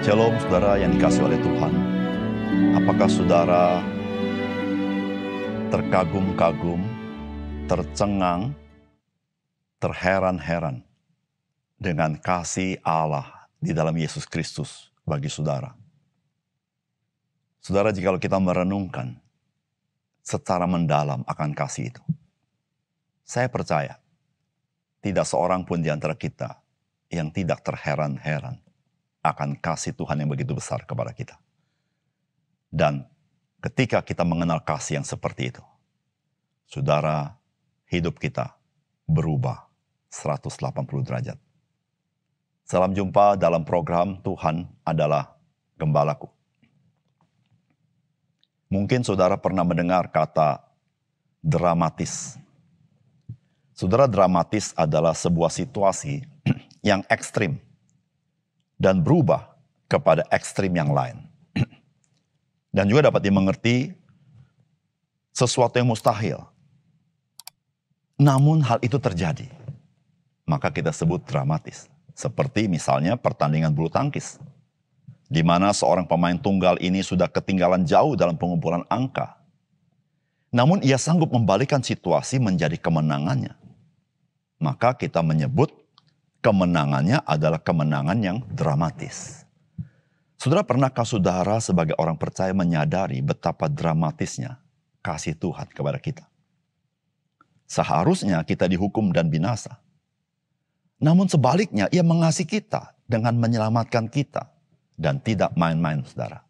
Shalom saudara yang dikasihi oleh Tuhan. Apakah saudara terkagum-kagum, tercengang, terheran-heran dengan kasih Allah di dalam Yesus Kristus bagi saudara? Saudara, jika kita merenungkan secara mendalam akan kasih itu, saya percaya tidak seorang pun di antara kita yang tidak terheran-heran akan kasih Tuhan yang begitu besar kepada kita. Dan ketika kita mengenal kasih yang seperti itu, saudara, hidup kita berubah 180 derajat. Salam jumpa dalam program Tuhan adalah Gembalaku. Mungkin saudara pernah mendengar kata dramatis. Saudara, dramatis adalah sebuah situasi yang ekstrim dan berubah kepada ekstrim yang lain. Dan juga dapat dimengerti sesuatu yang mustahil. Namun hal itu terjadi. Maka kita sebut dramatis. Seperti misalnya pertandingan bulu tangkis, di mana seorang pemain tunggal ini sudah ketinggalan jauh dalam pengumpulan angka. Namun ia sanggup membalikan situasi menjadi kemenangannya. Maka kita menyebut kemenangannya adalah kemenangan yang dramatis. Saudara, pernahkah saudara sebagai orang percaya menyadari betapa dramatisnya kasih Tuhan kepada kita? Seharusnya kita dihukum dan binasa. Namun sebaliknya ia mengasihi kita dengan menyelamatkan kita. Dan tidak main-main, saudara.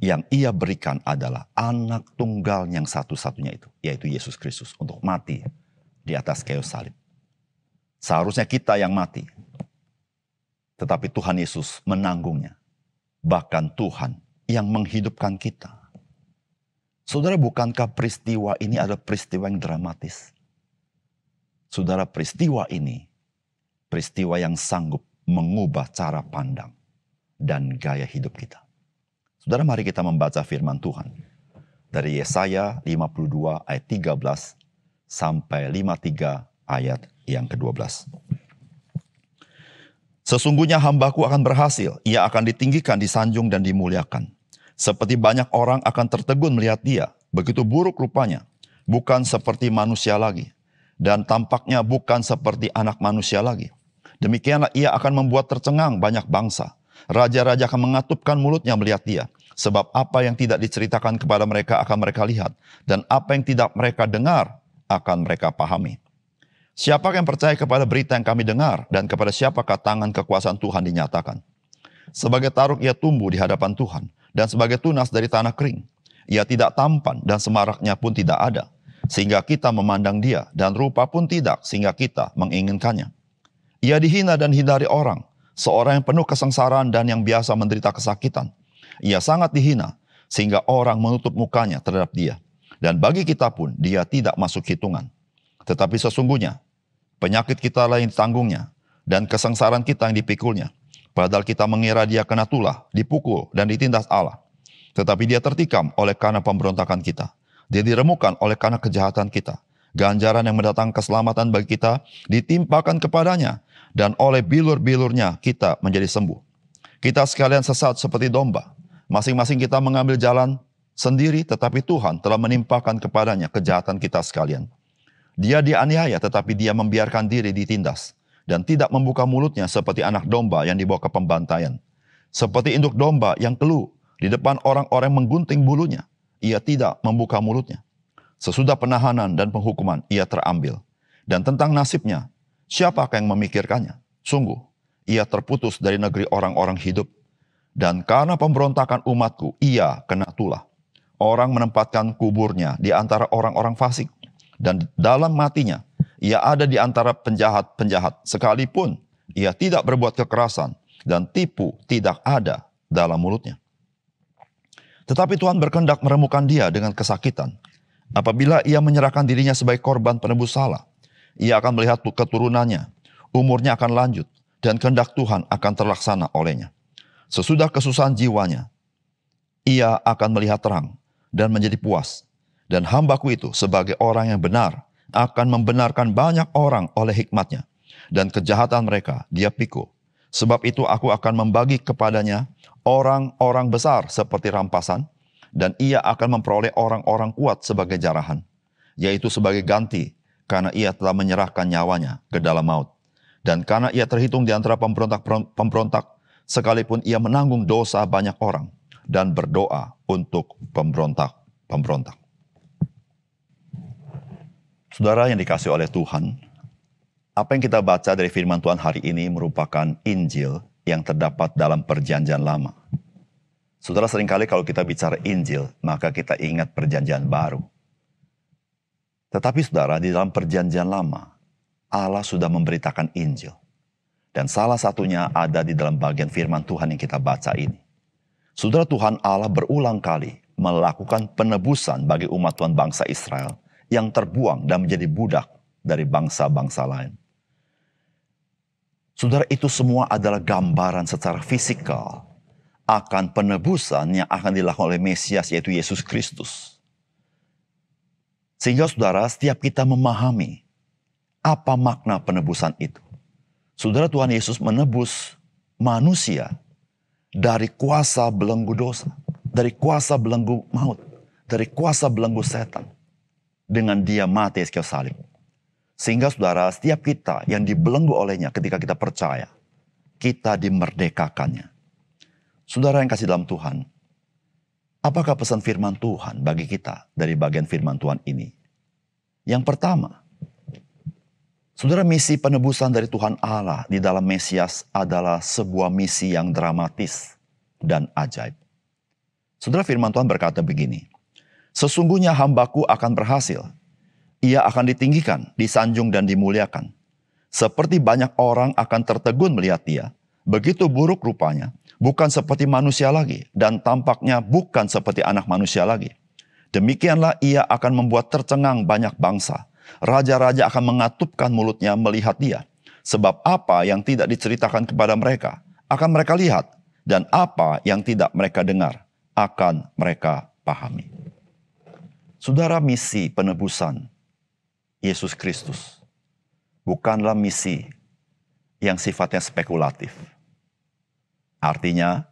Yang ia berikan adalah anak tunggal yang satu-satunya itu, yaitu Yesus Kristus, untuk mati di atas kayu salib. Seharusnya kita yang mati. Tetapi Tuhan Yesus menanggungnya. Bahkan Tuhan yang menghidupkan kita. Saudara, bukankah peristiwa ini adalah peristiwa yang dramatis? Saudara, peristiwa ini peristiwa yang sanggup mengubah cara pandang dan gaya hidup kita. Saudara, mari kita membaca firman Tuhan. Dari Yesaya 52 ayat 13 sampai 53 ayat yang ke-12. Sesungguhnya hambaku akan berhasil, ia akan ditinggikan, disanjung dan dimuliakan. Seperti banyak orang akan tertegun melihat dia, begitu buruk rupanya, bukan seperti manusia lagi, dan tampaknya bukan seperti anak manusia lagi. Demikianlah ia akan membuat tercengang banyak bangsa. Raja-raja akan mengatupkan mulutnya melihat dia, sebab apa yang tidak diceritakan kepada mereka akan mereka lihat, dan apa yang tidak mereka dengar akan mereka pahami. Siapa yang percaya kepada berita yang kami dengar, dan kepada siapakah tangan kekuasaan Tuhan dinyatakan? Sebagai taruk ia tumbuh di hadapan Tuhan, dan sebagai tunas dari tanah kering. Ia tidak tampan, dan semaraknya pun tidak ada, sehingga kita memandang dia, dan rupa pun tidak, sehingga kita menginginkannya. Ia dihina dan hindari orang, seorang yang penuh kesengsaraan dan yang biasa menderita kesakitan. Ia sangat dihina, sehingga orang menutup mukanya terhadap dia. Dan bagi kita pun, dia tidak masuk hitungan. Tetapi sesungguhnya, penyakit kita lah yang ditanggungnya, dan kesengsaraan kita yang dipikulnya. Padahal kita mengira dia kena tulah, dipukul, dan ditindas Allah. Tetapi dia tertikam oleh karena pemberontakan kita. Dia diremukan oleh karena kejahatan kita. Ganjaran yang mendatangkan keselamatan bagi kita ditimpakan kepadanya. Dan oleh bilur-bilurnya kita menjadi sembuh. Kita sekalian sesat seperti domba. Masing-masing kita mengambil jalan sendiri, tetapi Tuhan telah menimpakan kepadanya kejahatan kita sekalian. Dia dianiaya, tetapi dia membiarkan diri ditindas. Dan tidak membuka mulutnya seperti anak domba yang dibawa ke pembantaian. Seperti induk domba yang keluh di depan orang-orang menggunting bulunya. Ia tidak membuka mulutnya. Sesudah penahanan dan penghukuman, ia terambil. Dan tentang nasibnya, siapakah yang memikirkannya? Sungguh, ia terputus dari negeri orang-orang hidup. Dan karena pemberontakan umatku, ia kena tulah. Orang menempatkan kuburnya di antara orang-orang fasik. Dan dalam matinya, ia ada di antara penjahat-penjahat. Sekalipun ia tidak berbuat kekerasan dan tipu tidak ada dalam mulutnya. Tetapi Tuhan berkehendak meremukan dia dengan kesakitan. Apabila ia menyerahkan dirinya sebagai korban penebus salah, ia akan melihat keturunannya, umurnya akan lanjut, dan kehendak Tuhan akan terlaksana olehnya. Sesudah kesusahan jiwanya, ia akan melihat terang dan menjadi puas. Dan hambaku itu sebagai orang yang benar akan membenarkan banyak orang oleh hikmatnya. Dan kejahatan mereka dia pikul. Sebab itu aku akan membagi kepadanya orang-orang besar seperti rampasan, dan ia akan memperoleh orang-orang kuat sebagai jarahan, yaitu sebagai ganti, karena ia telah menyerahkan nyawanya ke dalam maut. Dan karena ia terhitung di antara pemberontak, sekalipun ia menanggung dosa banyak orang, dan berdoa untuk pemberontak. Saudara yang dikasihi oleh Tuhan, apa yang kita baca dari firman Tuhan hari ini merupakan Injil yang terdapat dalam Perjanjian Lama. Saudara, seringkali kalau kita bicara Injil, maka kita ingat Perjanjian Baru. Tetapi saudara, di dalam Perjanjian Lama, Allah sudah memberitakan Injil. Dan salah satunya ada di dalam bagian firman Tuhan yang kita baca ini. Saudara, Tuhan Allah berulang kali melakukan penebusan bagi umat Tuhan bangsa Israel yang terbuang dan menjadi budak dari bangsa-bangsa lain. Saudara, itu semua adalah gambaran secara fisikal akan penebusan yang akan dilakukan oleh Mesias, yaitu Yesus Kristus. Sehingga saudara, setiap kita memahami apa makna penebusan itu. Saudara, Tuhan Yesus menebus manusia dari kuasa belenggu dosa, dari kuasa belenggu maut, dari kuasa belenggu setan, dengan dia mati di kayu salib. Sehingga saudara, setiap kita yang dibelenggu olehnya ketika kita percaya, kita dimerdekakannya. Saudara yang kasih dalam Tuhan, apakah pesan firman Tuhan bagi kita dari bagian firman Tuhan ini? Yang pertama, saudara, misi penebusan dari Tuhan Allah di dalam Mesias adalah sebuah misi yang dramatis dan ajaib. Saudara, firman Tuhan berkata begini, sesungguhnya hambaku akan berhasil. Ia akan ditinggikan, disanjung dan dimuliakan. Seperti banyak orang akan tertegun melihat dia, begitu buruk rupanya, bukan seperti manusia lagi, dan tampaknya bukan seperti anak manusia lagi. Demikianlah ia akan membuat tercengang banyak bangsa. Raja-raja akan mengatupkan mulutnya melihat dia. Sebab apa yang tidak diceritakan kepada mereka, akan mereka lihat. Dan apa yang tidak mereka dengar, akan mereka pahami. Saudara, misi penebusan Yesus Kristus bukanlah misi yang sifatnya spekulatif. Artinya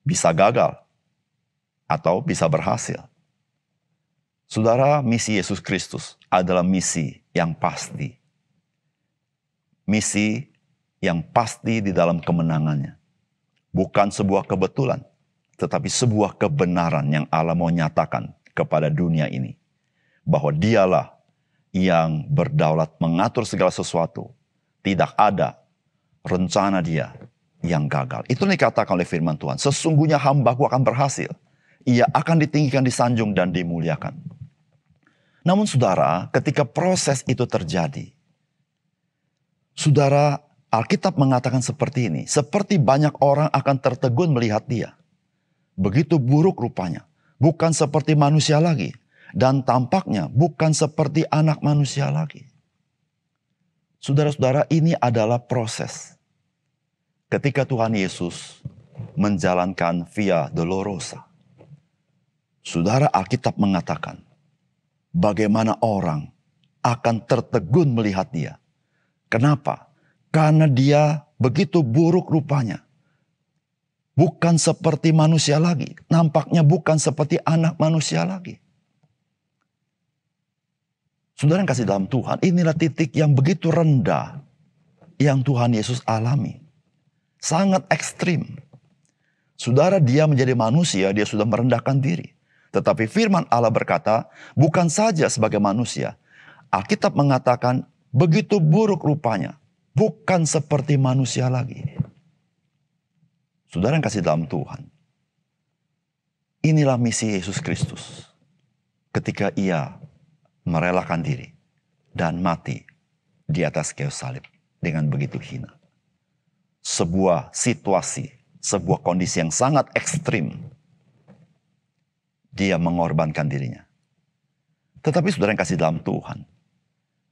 bisa gagal atau bisa berhasil. Saudara, misi Yesus Kristus adalah misi yang pasti. Misi yang pasti di dalam kemenangannya. Bukan sebuah kebetulan, tetapi sebuah kebenaran yang Allah mau nyatakan kepada dunia ini. Bahwa dialah yang berdaulat mengatur segala sesuatu. Tidak ada rencana dia yang gagal. Itu dikatakan oleh firman Tuhan. Sesungguhnya hambaku akan berhasil. Ia akan ditinggikan, disanjung dan dimuliakan. Namun saudara, ketika proses itu terjadi, saudara, Alkitab mengatakan seperti ini. Seperti banyak orang akan tertegun melihat dia. Begitu buruk rupanya. Bukan seperti manusia lagi. Dan tampaknya bukan seperti anak manusia lagi. Saudara-saudara, ini adalah proses. Ketika Tuhan Yesus menjalankan Via Dolorosa. Saudara, Alkitab mengatakan, bagaimana orang akan tertegun melihat dia. Kenapa? Karena dia begitu buruk rupanya. Bukan seperti manusia lagi. Nampaknya bukan seperti anak manusia lagi. Saudara yang kasih dalam Tuhan, inilah titik yang begitu rendah yang Tuhan Yesus alami. Sangat ekstrim. Saudara, dia menjadi manusia, dia sudah merendahkan diri. Tetapi firman Allah berkata, bukan saja sebagai manusia. Alkitab mengatakan, begitu buruk rupanya. Bukan seperti manusia lagi. Saudara yang kasih dalam Tuhan. Inilah misi Yesus Kristus. Ketika ia merelakan diri dan mati di atas kayu salib dengan begitu hina. Sebuah situasi, sebuah kondisi yang sangat ekstrim. Dia mengorbankan dirinya. Tetapi saudara yang kasih dalam Tuhan,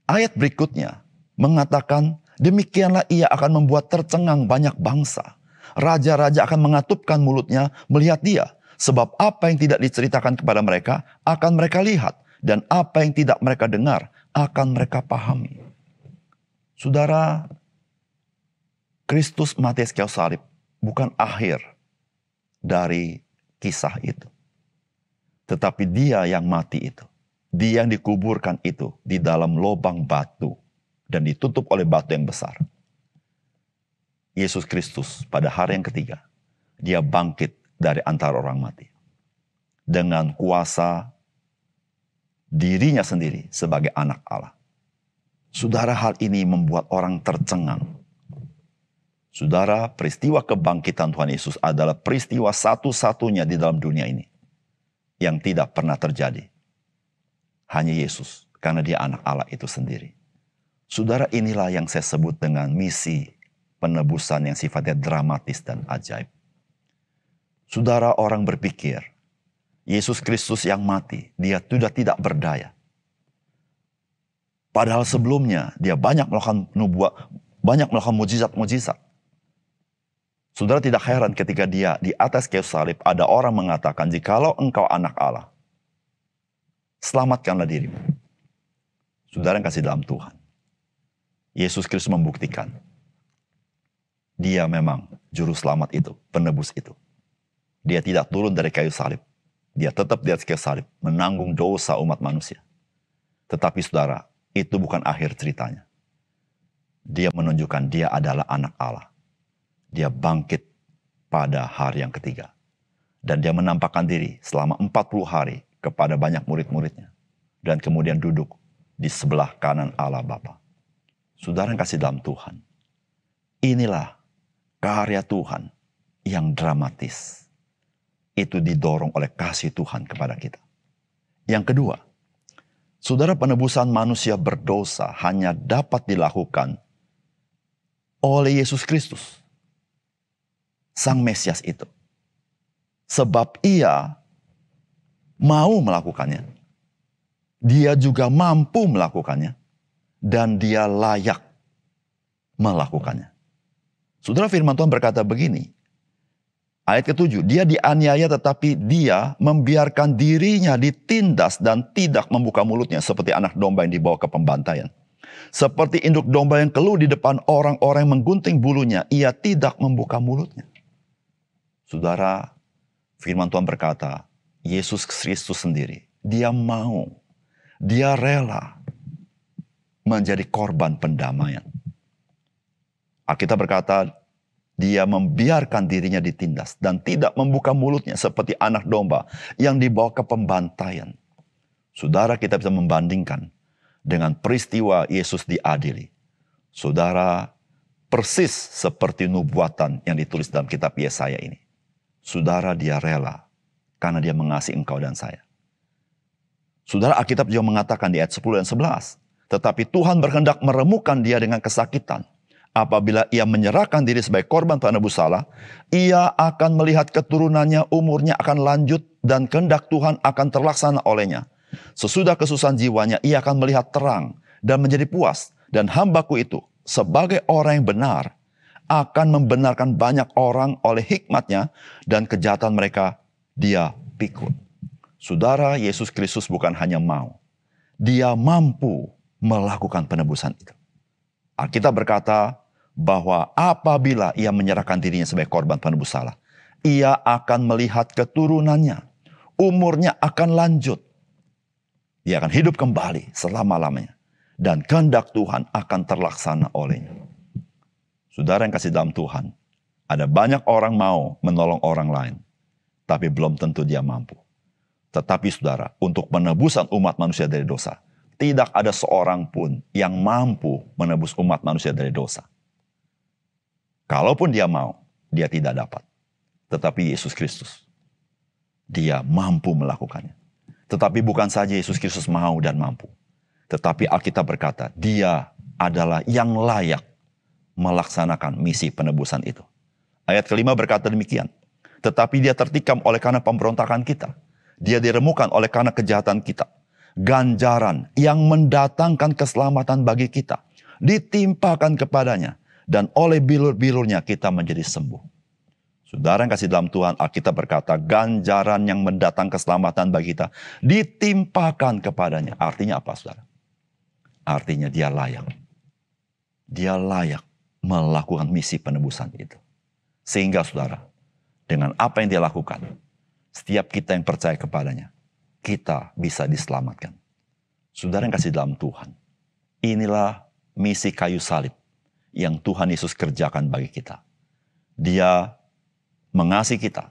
ayat berikutnya mengatakan, demikianlah ia akan membuat tercengang banyak bangsa. Raja-raja akan mengatupkan mulutnya melihat dia. Sebab apa yang tidak diceritakan kepada mereka akan mereka lihat. Dan apa yang tidak mereka dengar akan mereka pahami. Saudara, Kristus mati di kayu salib bukan akhir dari kisah itu. Tetapi dia yang mati itu, dia yang dikuburkan itu di dalam lubang batu dan ditutup oleh batu yang besar. Yesus Kristus pada hari yang ketiga, dia bangkit dari antara orang mati. Dengan kuasa dirinya sendiri sebagai anak Allah. Saudara, hal ini membuat orang tercengang. Saudara, peristiwa kebangkitan Tuhan Yesus adalah peristiwa satu-satunya di dalam dunia ini yang tidak pernah terjadi. Hanya Yesus, karena dia anak Allah itu sendiri. Saudara, inilah yang saya sebut dengan misi penebusan yang sifatnya dramatis dan ajaib. Saudara, orang berpikir, Yesus Kristus yang mati, dia sudah tidak berdaya. Padahal sebelumnya dia banyak melakukan nubuat, banyak melakukan mujizat-mujizat. Saudara, tidak heran ketika dia di atas kayu salib ada orang mengatakan, jikalau engkau anak Allah, selamatkanlah dirimu. Saudara yang kasih dalam Tuhan, Yesus Kristus membuktikan dia memang juru selamat itu, penebus itu. Dia tidak turun dari kayu salib. Dia tetap di atas kayu salib, menanggung dosa umat manusia. Tetapi saudara, itu bukan akhir ceritanya. Dia menunjukkan dia adalah anak Allah. Dia bangkit pada hari yang ketiga. Dan dia menampakkan diri selama 40 hari kepada banyak murid-muridnya. Dan kemudian duduk di sebelah kanan Allah Bapa. Saudara yang kasih dalam Tuhan, inilah karya Tuhan yang dramatis. Itu didorong oleh kasih Tuhan kepada kita. Yang kedua, saudara, penebusan manusia berdosa hanya dapat dilakukan oleh Yesus Kristus, Sang Mesias itu. Sebab ia mau melakukannya. Dia juga mampu melakukannya. Dan dia layak melakukannya. Saudara, firman Tuhan berkata begini. Ayat ke-7, dia dianiaya tetapi dia membiarkan dirinya ditindas dan tidak membuka mulutnya seperti anak domba yang dibawa ke pembantaian. Seperti induk domba yang keluh di depan orang-orang yang menggunting bulunya, ia tidak membuka mulutnya. Saudara, firman Tuhan berkata, Yesus Kristus sendiri, dia mau, dia rela menjadi korban pendamaian. Alkitab berkata, dia membiarkan dirinya ditindas dan tidak membuka mulutnya seperti anak domba yang dibawa ke pembantaian. Saudara, kita bisa membandingkan dengan peristiwa Yesus diadili. Saudara, persis seperti nubuatan yang ditulis dalam kitab Yesaya ini. Saudara, dia rela karena dia mengasihi engkau dan saya. Saudara, Alkitab juga mengatakan di ayat 10 dan 11. Tetapi Tuhan berkehendak meremukkan dia dengan kesakitan. Apabila ia menyerahkan diri sebagai korban penebus salah, ia akan melihat keturunannya, umurnya akan lanjut, dan kehendak Tuhan akan terlaksana olehnya. Sesudah kesusahan jiwanya, ia akan melihat terang dan menjadi puas. Dan hambaku itu, sebagai orang yang benar, akan membenarkan banyak orang oleh hikmatnya, dan kejahatan mereka dia pikul. Saudara, Yesus Kristus bukan hanya mau, dia mampu melakukan penebusan itu. Alkitab berkata bahwa apabila ia menyerahkan dirinya sebagai korban penebus salah, ia akan melihat keturunannya, umurnya akan lanjut. Dia akan hidup kembali selama-lamanya. Dan kehendak Tuhan akan terlaksana olehnya. Saudara yang kasih dalam Tuhan, ada banyak orang mau menolong orang lain, tapi belum tentu dia mampu. Tetapi saudara, untuk penebusan umat manusia dari dosa, tidak ada seorang pun yang mampu menebus umat manusia dari dosa. Kalaupun dia mau, dia tidak dapat. Tetapi Yesus Kristus, dia mampu melakukannya. Tetapi bukan saja Yesus Kristus mau dan mampu. Tetapi Alkitab berkata, dia adalah yang layak melaksanakan misi penebusan itu. Ayat kelima berkata demikian. Tetapi dia tertikam oleh karena pemberontakan kita. Dia diremukkan oleh karena kejahatan kita. Ganjaran yang mendatangkan keselamatan bagi kita ditimpakan kepadanya. Dan oleh bilur-bilurnya kita menjadi sembuh. Saudara yang kasih dalam Tuhan, Alkitab berkata, ganjaran yang mendatang keselamatan bagi kita ditimpakan kepadanya. Artinya apa, saudara? Artinya dia layak. Dia layak melakukan misi penebusan itu. Sehingga saudara, dengan apa yang dia lakukan, setiap kita yang percaya kepadanya, kita bisa diselamatkan. Saudara yang kasih dalam Tuhan, inilah misi kayu salib yang Tuhan Yesus kerjakan bagi kita. Dia mengasihi kita,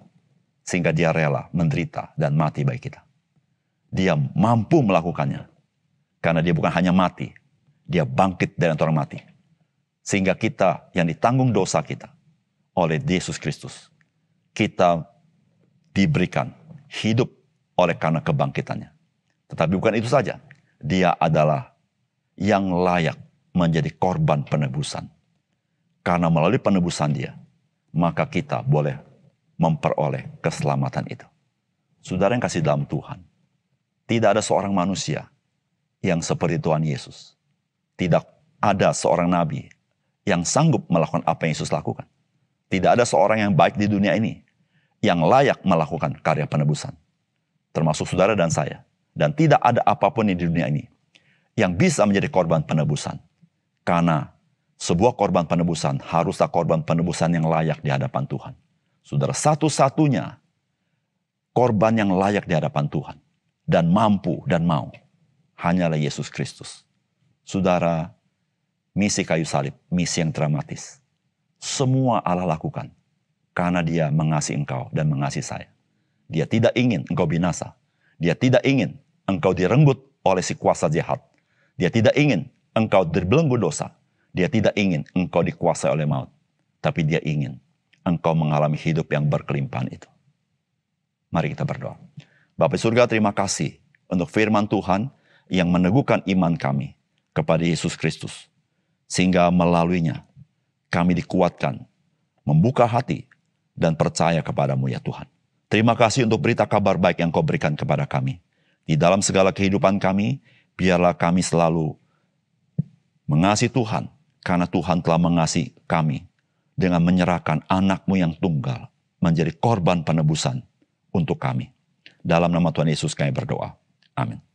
sehingga dia rela menderita dan mati bagi kita. Dia mampu melakukannya, karena dia bukan hanya mati, dia bangkit dari antara orang mati. Sehingga kita yang ditanggung dosa kita oleh Yesus Kristus, kita diberikan hidup oleh karena kebangkitannya. Tetapi bukan itu saja, dia adalah yang layak menjadi korban penebusan. Karena melalui penebusan dia, maka kita boleh memperoleh keselamatan itu. Saudara yang kasih dalam Tuhan, tidak ada seorang manusia yang seperti Tuhan Yesus. Tidak ada seorang nabi yang sanggup melakukan apa yang Yesus lakukan. Tidak ada seorang yang baik di dunia ini yang layak melakukan karya penebusan. Termasuk saudara dan saya. Dan tidak ada apapun di dunia ini yang bisa menjadi korban penebusan. Karena sebuah korban penebusan haruslah korban penebusan yang layak di hadapan Tuhan. Saudara, satu-satunya korban yang layak di hadapan Tuhan dan mampu dan mau hanyalah Yesus Kristus. Saudara, misi kayu salib, misi yang dramatis. Semua Allah lakukan karena dia mengasihi engkau dan mengasihi saya. Dia tidak ingin engkau binasa. Dia tidak ingin engkau direnggut oleh si kuasa jahat. Dia tidak ingin engkau terbelenggu dosa. Dia tidak ingin engkau dikuasai oleh maut. Tapi dia ingin engkau mengalami hidup yang berkelimpahan itu. Mari kita berdoa. Bapa surga, terima kasih untuk firman Tuhan yang meneguhkan iman kami kepada Yesus Kristus. Sehingga melaluinya kami dikuatkan, membuka hati, dan percaya kepadamu ya Tuhan. Terima kasih untuk berita kabar baik yang kau berikan kepada kami. Di dalam segala kehidupan kami, biarlah kami selalu mengasihi Tuhan, karena Tuhan telah mengasihi kami dengan menyerahkan anak-Mu yang tunggal menjadi korban penebusan untuk kami. Dalam nama Tuhan Yesus kami berdoa. Amin.